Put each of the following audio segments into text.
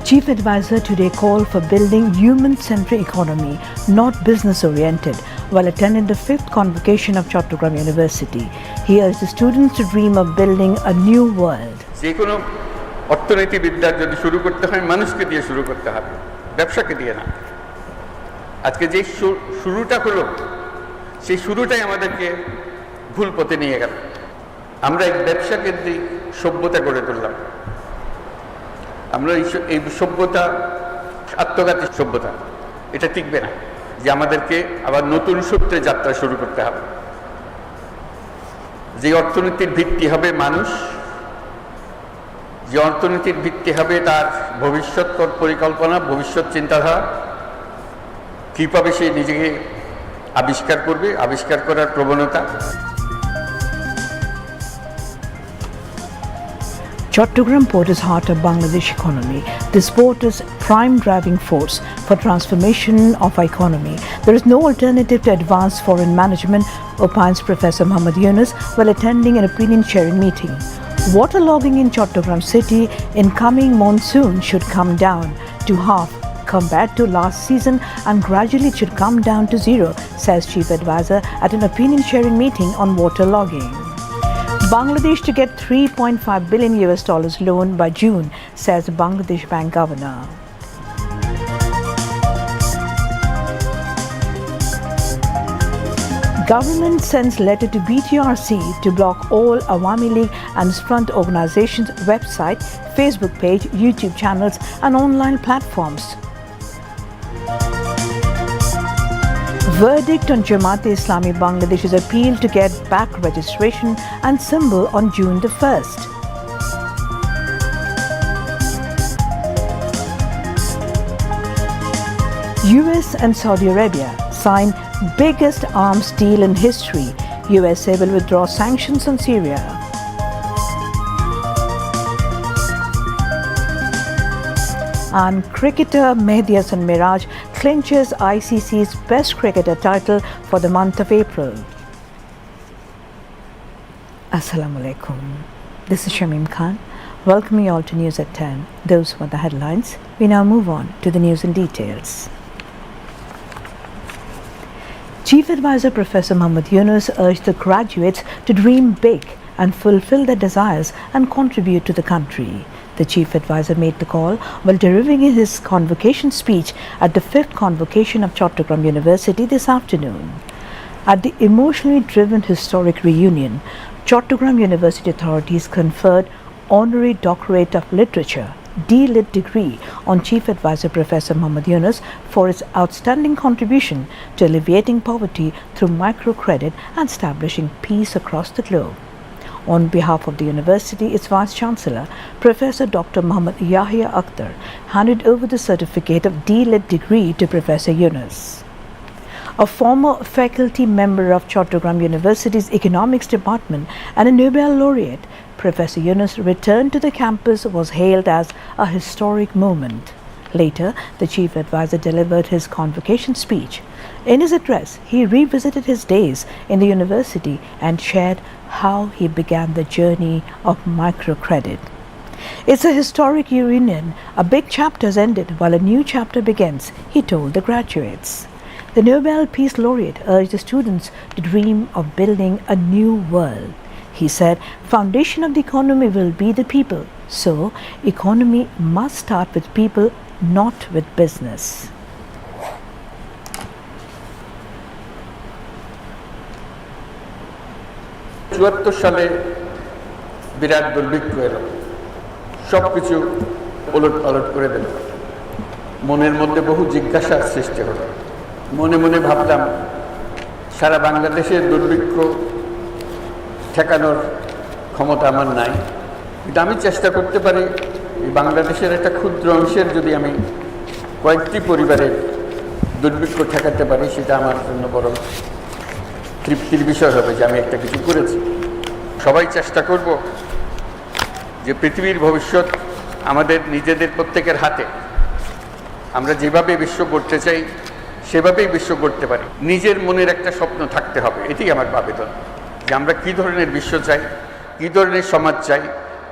Chief Advisor today called for building human-centric economy, not business-oriented, while attending the 5th convocation of Chhattogram University. He urged the students to dream of building a new world. যে কোনো অর্থনীতিবিদ্যা যদি শুরু করতে হয় মানুষকে দিয়ে শুরু করতে হবে, ব্যবসাকে দিয়ে না। আজকে যে শুরুটা হলো সেই শুরুটাই আমাদেরকে ভুল পথে নিয়ে গেল। আমরা এক ব্যবসা কেন্দ্রিক সভ্যতা গড়ে তুললাম। আমরা এই সভ্যতা আত্মঘাতী সভ্যতা, এটা টিকবে না। যে আমাদেরকে আবার নতুন সূত্রে যাত্রা শুরু করতে হবে। যে অর্থনীতির ভিত্তি হবে মানুষ, যে অর্থনীতির ভিত্তি হবে তার ভবিষ্যৎ পরিকল্পনা, ভবিষ্যৎ চিন্তাধারা, কীভাবে সে নিজেকে আবিষ্কার করবে, আবিষ্কার করার প্রবণতা। Chhattogram port is heart of Bangladesh economy. This port is prime driving force for transformation of our economy. There is no alternative to advanced foreign management, opines Professor Muhammad Yunus while attending an opinion sharing meeting. Waterlogging in Chhattogram city in coming monsoon should come down to half compared to last season and gradually it should come down to zero, says Chief Advisor at an opinion sharing meeting on waterlogging. Bangladesh to get $3.5 billion loan by June, says Bangladesh Bank Governor. Government sends letter to BTRC to block all Awami League and its front organizations' website, Facebook page, YouTube channels and online platforms. Verdict on Jamaat Islami Bangladesh's appeal to get back registration and symbol on June the 1st. US and Saudi Arabia sign biggest arms deal in history. USA will withdraw sanctions on Syria. And cricketer Mehdi Hasan Miraj clinches ICC's best cricketer title for the month of April. Assalamu alaikum. This is Shamim Khan. Welcoming you all to News at 10. Those were the headlines. We now move on to the news in details. Chief Advisor Professor Muhammad Yunus urged the graduates to dream big and fulfill their desires and contribute to the country. The Chief Advisor made the call while delivering his convocation speech at the 5th convocation of Chhattogram University this afternoon. At the emotionally driven historic reunion, Chhattogram University authorities conferred Honorary Doctorate of Literature D.Lit degree on Chief Advisor Professor Muhammad Yunus for his outstanding contribution to alleviating poverty through microcredit and establishing peace across the globe. On behalf of the university, its Vice-Chancellor, Professor Dr. Muhammad Yahya Akhtar, handed over the certificate of D.Lit degree to Professor Yunus. A former faculty member of Chhattogram University's Economics Department and a Nobel laureate, Professor Yunus' return to the campus was hailed as a historic moment. Later, the Chief Advisor delivered his convocation speech. In his address, he revisited his days in the university and shared how he began the journey of microcredit. It's a historic reunion. A big chapter has ended while a new chapter begins, he told the graduates. The Nobel Peace Laureate urged the students to dream of building a new world. He said, foundation of the economy will be the people. So, economy must start with people, not with business. সালে বিরাট দুর্ভিক্ষ এলো, সবকিছু ওলট পালট করে দিল। মনের মধ্যে বহু জিজ্ঞাসার সৃষ্টি হলো। মনে মনে ভাবলাম সারা বাংলাদেশের দুর্ভিক্ষ ঠেকানোর ক্ষমতা আমার নাই, কিন্তু আমি চেষ্টা করতে পারি বাংলাদেশের একটা ক্ষুদ্র অংশের যদি আমি কয়েকটি পরিবারের দুর্ভিক্ষ ঠেকাতে পারি, সেটা আমার জন্য বড় তৃপ্তির বিষয় হবে যে আমি একটা কিছু করেছি। সবাই চেষ্টা করব যে পৃথিবীর ভবিষ্যৎ আমাদের নিজেদের প্রত্যেকের হাতে। আমরা যেভাবে বিশ্ব গড়তে চাই সেভাবেই বিশ্ব গড়তে পারি। নিজের মনের একটা স্বপ্ন থাকতে হবে, এটাই আমার আবেদন, যে আমরা কী ধরনের বিশ্ব চাই, কী ধরনের সমাজ চাই,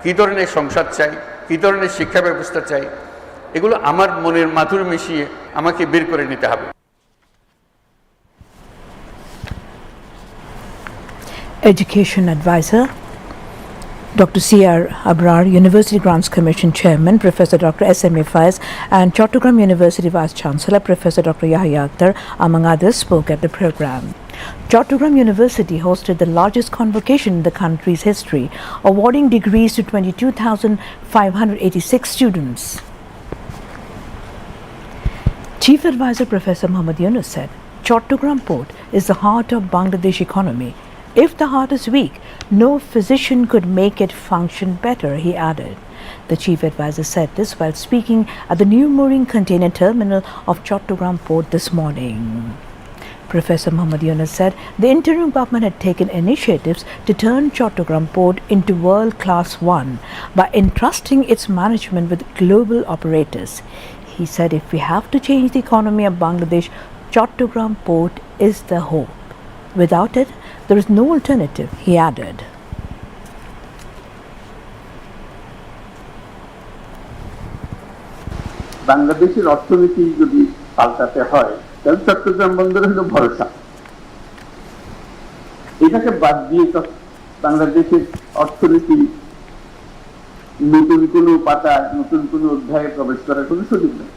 কী ধরনের সংসার চাই, কী ধরনের শিক্ষা ব্যবস্থা চাই, এগুলো আমার মনের মাধুর মিশিয়ে আমাকে বের করে নিতে হবে। Education Advisor Dr. C.R. Abrar, University Grants Commission Chairman, Professor Dr. S.M.A. Faiz, and Chhattogram University Vice Chancellor, Professor Dr. Yahya Akhtar, among others, spoke at the program. Chhattogram University hosted the largest convocation in the country's history, awarding degrees to 22,586 students. Chief Advisor Professor Muhammad Yunus said, Chhattogram Port is the heart of Bangladesh economy. If the heart is weak, no physician could make it function better, he added. The chief advisor said this while speaking at the new mooring container terminal of Chhattogram Port this morning. Professor Muhammad Yunus said the interim government had taken initiatives to turn Chhattogram Port into world-class one by entrusting its management with global operators. He said if we have to change the economy of Bangladesh, Chhattogram Port is the hope. Without it, there is no alternative, he added. বাংলাদেশের অর্থনীতি যদি পাল্টাতে হয় তাহলে চট্টগ্রাম বন্দর হলো ভরসা। এটাকে বাদ দিয়ে বাংলাদেশের অর্থনীতি নতুন কোনো পাতা নতুন কোনো অধ্যায়ে প্রবেশ করার কোনো সুযোগ নেই।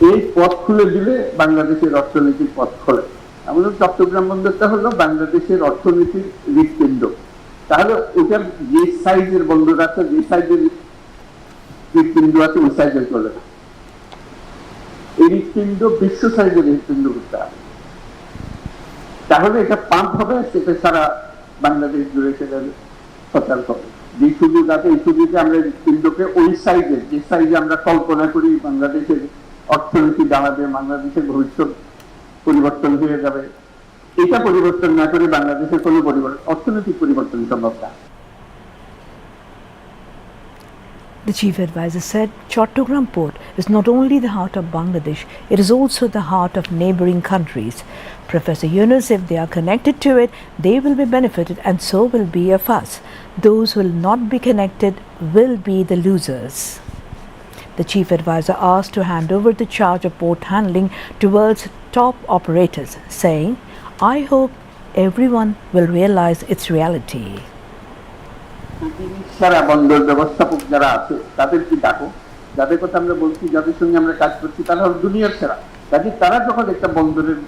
এই পথ খুলে দিলে বাংলাদেশের অর্থনীতির পথ খোলে। আমাদের চট্টগ্রাম বন্দরটা হলো বাংলাদেশের অর্থনীতির হৃৎপিণ্ড। তাহলে ওটার যে সাইজের বন্দর আছে, যে সাইজের হৃৎপিণ্ড আছে, ওই সাইজের চলে না। এই হৃৎপিণ্ড বিশ্ব সাইজের হৃৎপিণ্ড করতে হবে। তাহলে এটা পাম্প হবে, সেটা সারা বাংলাদেশ জুড়ে সেটা সচল হবে। যে সুযোগ আছে, এই সুযোগে আমরা হৃৎপিণ্ডকে ওই সাইজের, যে সাইজে আমরা কল্পনা করি বাংলাদেশের অর্থনীতি দাঁড়াবে, বাংলাদেশের ভবিষ্যৎ পরিবর্তন হয়ে যাবে, এটা পরিবর্তন না করে বাংলাদেশের কোনো অর্থনৈতিক পরিবর্তন সম্ভব না। The chief advisor said Chhattogram Port is not only the heart of Bangladesh, it is also the heart of neighboring countries. Professor Yunus, if they are connected to it, they will be benefited and so will be of us. Those who will not be connected will be the losers. The chief advisor asked to hand over the charge of port handling towards top operators, saying, I hope everyone will realize its reality. সারা বন্দর ব্যবস্থাপক যারা আছে তাদেরকে ডাকো, যাদের কথা আমরা বলছি, যাদের সঙ্গে আমরা কাজ করছি, তারা হল দুনিয়ার সেরা। কাজে তারা যখন একটা বন্দরের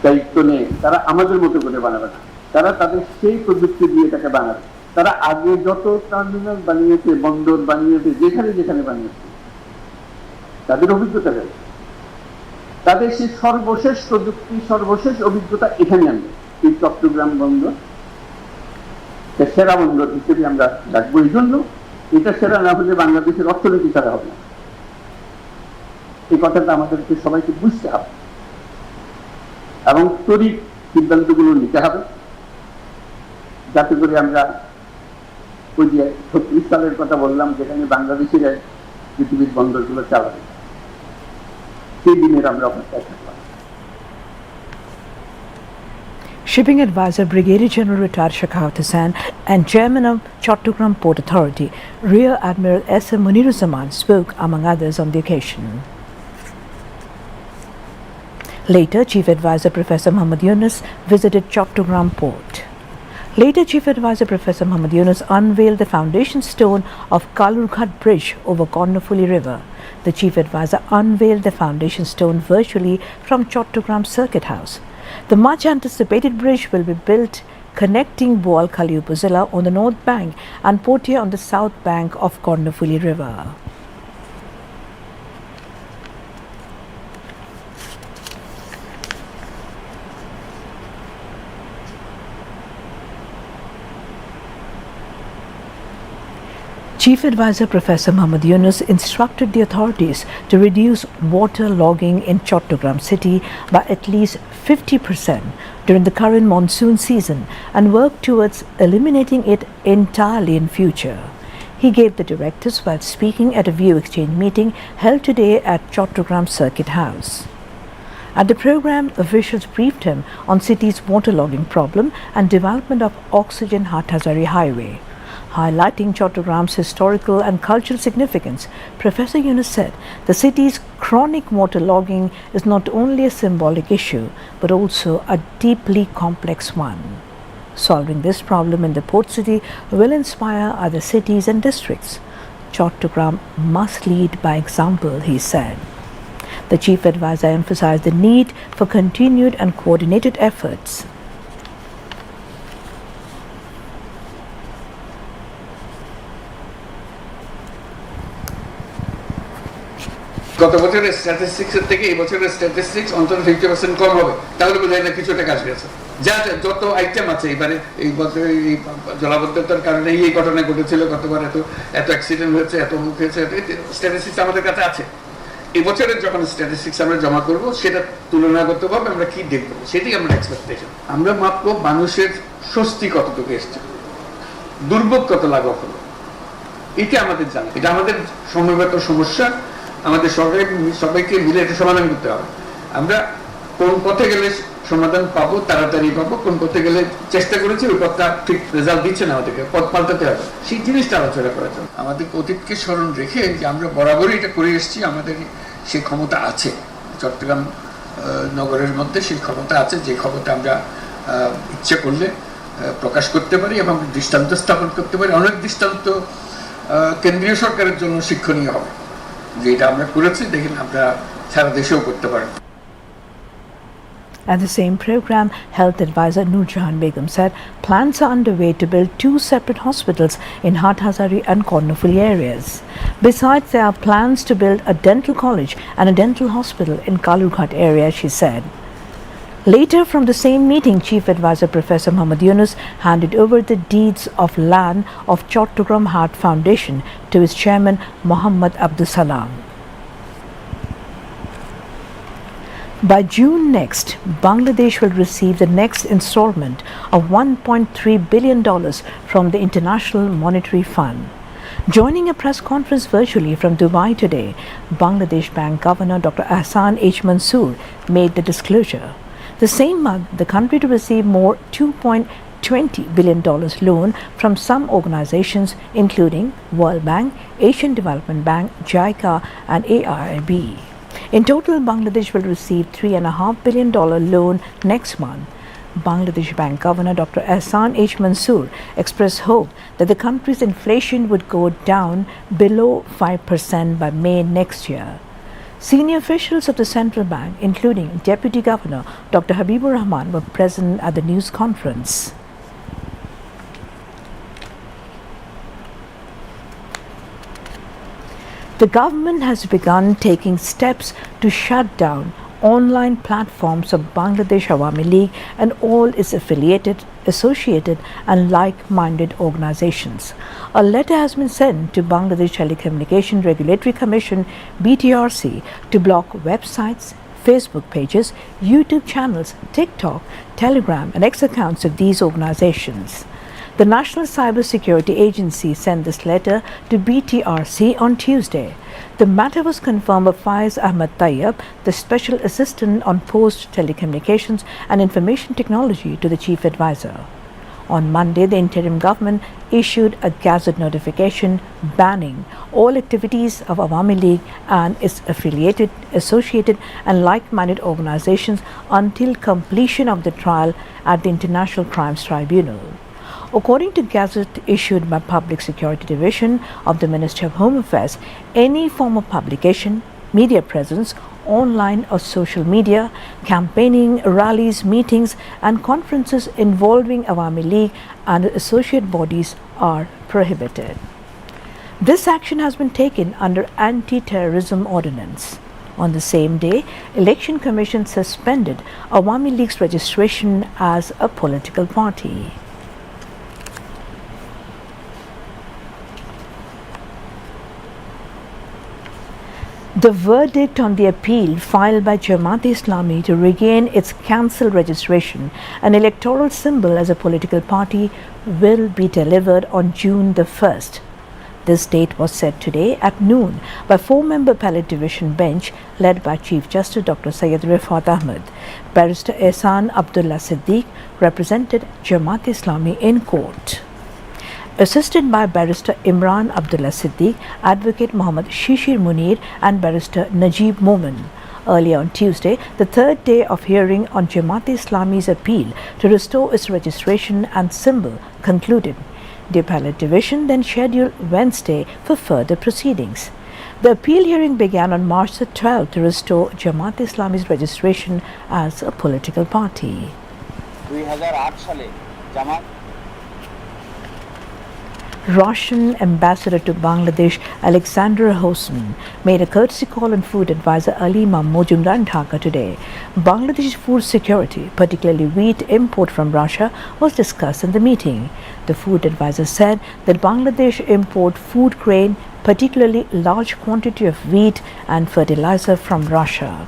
দায়িত্ব নেয়, তারা আমাদের মতো করে বানাবে না, তারা তাদের সেই প্রযুক্তি দিয়ে এটাকে বানাবে। তারা আগে যত টার্মিনাল বানিয়েছে, বন্দর বানিয়েছে, যেখানে যেখানে বানিয়েছে, তাদের অভিজ্ঞতা দেয়, তাদের সেই সর্বশেষ প্রযুক্তি, সর্বশেষ অভিজ্ঞতা এখানে আনবে। এই চট্টগ্রাম বন্দর সেরা বন্দর হিসেবে আমরা ডাকবো। এই জন্য এটা সেরা না হলে বাংলাদেশের অর্থনীতি সেরা হবে না। এই কথাটা আমাদেরকে সবাইকে বুঝতে হবে এবং তড়িৎ সিদ্ধান্তগুলো নিতে হবে, যাতে করে আমরা ওই যে 36 সালের কথা বললাম, যেখানে বাংলাদেশের পৃথিবীর বন্দরগুলো চালাবে, সেই দিনের আমরা অপেক্ষায় থাকলাম। Shipping Advisor Brigadier General Retired Shekhawat Hussain and Chairman of Chhattogram Port Authority, Rear Admiral S.M. Muniruzzaman, spoke among others on the occasion. Later, Chief Advisor Professor Muhammad Yunus visited Chhattogram Port. Later, Chief Advisor Professor Muhammad Yunus unveiled the foundation stone of Kalurghat Bridge over Kornofuli River. The Chief Advisor unveiled the foundation stone virtually from Chhattogram Circuit House. The much-anticipated bridge will be built connecting Boalkhali Upazila on the north bank and Potia on the south bank of Kornofuli River. Chief Advisor Professor Muhammad Yunus instructed the authorities to reduce water logging in Chhattogram city by at least 50% during the current monsoon season and work towards eliminating it entirely in future. He gave the directives while speaking at a view exchange meeting held today at Chhattogram Circuit House. At the program, officials briefed him on city's waterlogging problem and development of Oxygen Hathazari Highway. Highlighting Chhattogram's historical and cultural significance, Professor Yunus said the city's chronic waterlogging is not only a symbolic issue but also a deeply complex one. Solving this problem in the port city will inspire other cities and districts. Chhattogram must lead by example, he said. The chief advisor emphasized the need for continued and coordinated efforts. গত বছরের স্ট্যাটিস্টিক্সের থেকে এই বছরের statistics অন্তত 50% কম হবে, তাহলে বোঝায় না কিছুটা কাজ গেছে। যা যত আইটেম আছে এবারে এই বছর এই জলাবদ্ধতার কারণে এই ঘটনা ঘটেছিল, গতবার এত অ্যাক্সিডেন্ট হয়েছে, এত মুখ হয়েছে, স্ট্যাটিস্টিক্স আমাদের কাছে আছে। এই বছরের যখন স্ট্যাটিস্টিক্স আমরা জমা করব সেটা তুলনাগতভাবে আমরা কি দেখবো সেটাই আমরা এক্সপেকটেশন। আমরা মাপবো মানুষের স্বস্তি কতটুকু এসছে, দুর্ভোগ কত লাঘব হলো, এটা আমাদের জানা। এটা আমাদের সমবেত সমস্যা, আমাদের সবাইকে মিলে এটা সমাধান করতে হবে। আমরা কোন পথে গেলে সমাধান পাবো, তাড়াতাড়ি পাবো, কোন পথে গেলে চেষ্টা করেছি ওই পথটা ঠিক রেজাল্ট দিচ্ছে না, আমাদেরকে পথ পাল্টাতে হবে, সেই জিনিসটা আলোচনা করা যাবে। আমাদের অতীতকে স্মরণ রেখে যে আমরা বরাবরই এটা করে এসেছি, আমাদের সেই ক্ষমতা আছে, চট্টগ্রাম নগরের মধ্যে সেই ক্ষমতা আছে, যে ক্ষমতা আমরা ইচ্ছে করলে প্রকাশ করতে পারি এবং দৃষ্টান্ত স্থাপন করতে পারি। অনেক দৃষ্টান্ত কেন্দ্রীয় সরকারের জন্য শিক্ষণীয় হবে, যেটা আমরা করেছি দেখেন আমরা সারা দেশেও করতে পারি। At the same program, Health Advisor Nurjahan Begum said plans are underway to build 2 separate hospitals in Hathazari and Kornofuli areas. Besides, there are plans to build a dental college and a dental hospital in Kalurghat area, she said. Later, from the same meeting, Chief Advisor Professor Muhammad Yunus handed over the deeds of land of Chhattogram Heart Foundation to its chairman Muhammad Abdul Salam. By June next, Bangladesh will receive the next installment of $1.3 billion from the International Monetary Fund. Joining a press conference virtually from Dubai today, Bangladesh Bank Governor Dr. Ahsan H. Mansoor made the disclosure. The same month, the country to receive more $2.20 billion loan from some organizations including World Bank, Asian Development Bank, JICA and AIIB. In total, Bangladesh will receive $3.5 billion loan next month. Bangladesh Bank Governor Dr. Ahsan H. Mansoor expressed hope that the country's inflation would go down below 5% by May next year. Senior officials of the central bank, including Deputy Governor Dr. Habibur Rahman, were present at the news conference. The government has begun taking steps to shut down online platforms of Bangladesh Awami League and all its affiliated, associated and like-minded organizations. A letter has been sent to Bangladesh Telecommunication Regulatory Commission (BTRC) to block websites, Facebook pages, YouTube channels, TikTok, Telegram and X accounts of these organizations. The National Cybersecurity Agency sent this letter to BTRC on Tuesday. The matter was confirmed by Faiz Ahmad Tayyab, the Special Assistant on Post Telecommunications and Information Technology to the Chief Advisor. On Monday, the interim government issued a gazette notification banning all activities of Awami League and its affiliated, associated and like-minded organizations until completion of the trial at the International Crimes Tribunal. According to gazette issued by Public Security Division of the Ministry of Home Affairs, any form of publication, media presence, online or social media, campaigning, rallies, meetings and conferences involving Awami League and associate bodies are prohibited. This action has been taken under Anti-Terrorism Ordinance. On the same day, Election Commission suspended Awami League's registration as a political party. The verdict on the appeal filed by Jamaat-e-Islami to regain its cancelled registration and electoral symbol as a political party will be delivered on June the 1st. This date was set today at noon by 4-member appellate division bench led by Chief Justice Dr. Syed Rifat Ahmed. Barrister Ehsan Abdullah Siddiq represented Jamaat-e-Islami in court. assisted by Barrister Imran Abdullah Siddiq, Advocate Mohammad Shishir Munir and Barrister Najib Momin. Earlier on Tuesday, the third day of hearing on Jamaat-e-Islami's appeal to restore its registration and symbol concluded. The appellate division then scheduled Wednesday for further proceedings. The appeal hearing began on March the 12th to restore Jamaat-e-Islami's registration as a political party. 2008 সালে জামাত Russian ambassador to Bangladesh Alexander Hosn made a courtesy call on food advisor Ali Mahmoudjumdan in Dhaka today. Bangladesh's food security, particularly wheat import from Russia, was discussed in the meeting. The food advisor said that Bangladesh import food grain, particularly large quantity of wheat and fertilizer from Russia.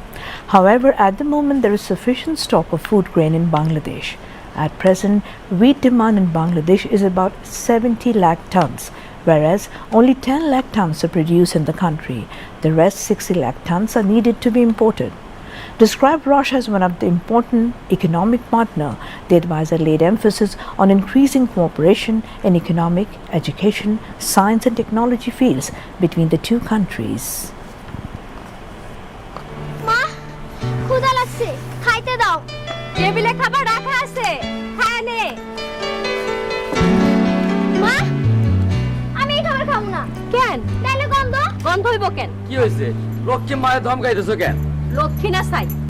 However, at the moment there is sufficient stock of food grain in Bangladesh. At present, wheat demand in Bangladesh is about 70 lakh tons, whereas only 10 lakh tons are produced in the country. The rest 60 lakh tons are needed to be imported. Described Russia as one of the important economic partner, the advisor laid emphasis on increasing cooperation in economic, education, science and technology fields between the two countries. মা ক্ষুধা লাগছে খাইতে দাও টেবিলে খাবার রাখা আছে খায় নে মা আমি এই খাবার খাবো না কেন তাইলে গন্ধ গন্ধ হইব কেন কি হয়েছে লক্ষ্মী মায়ের ধমকাইতেছো কেন লক্ষ্মী না চাই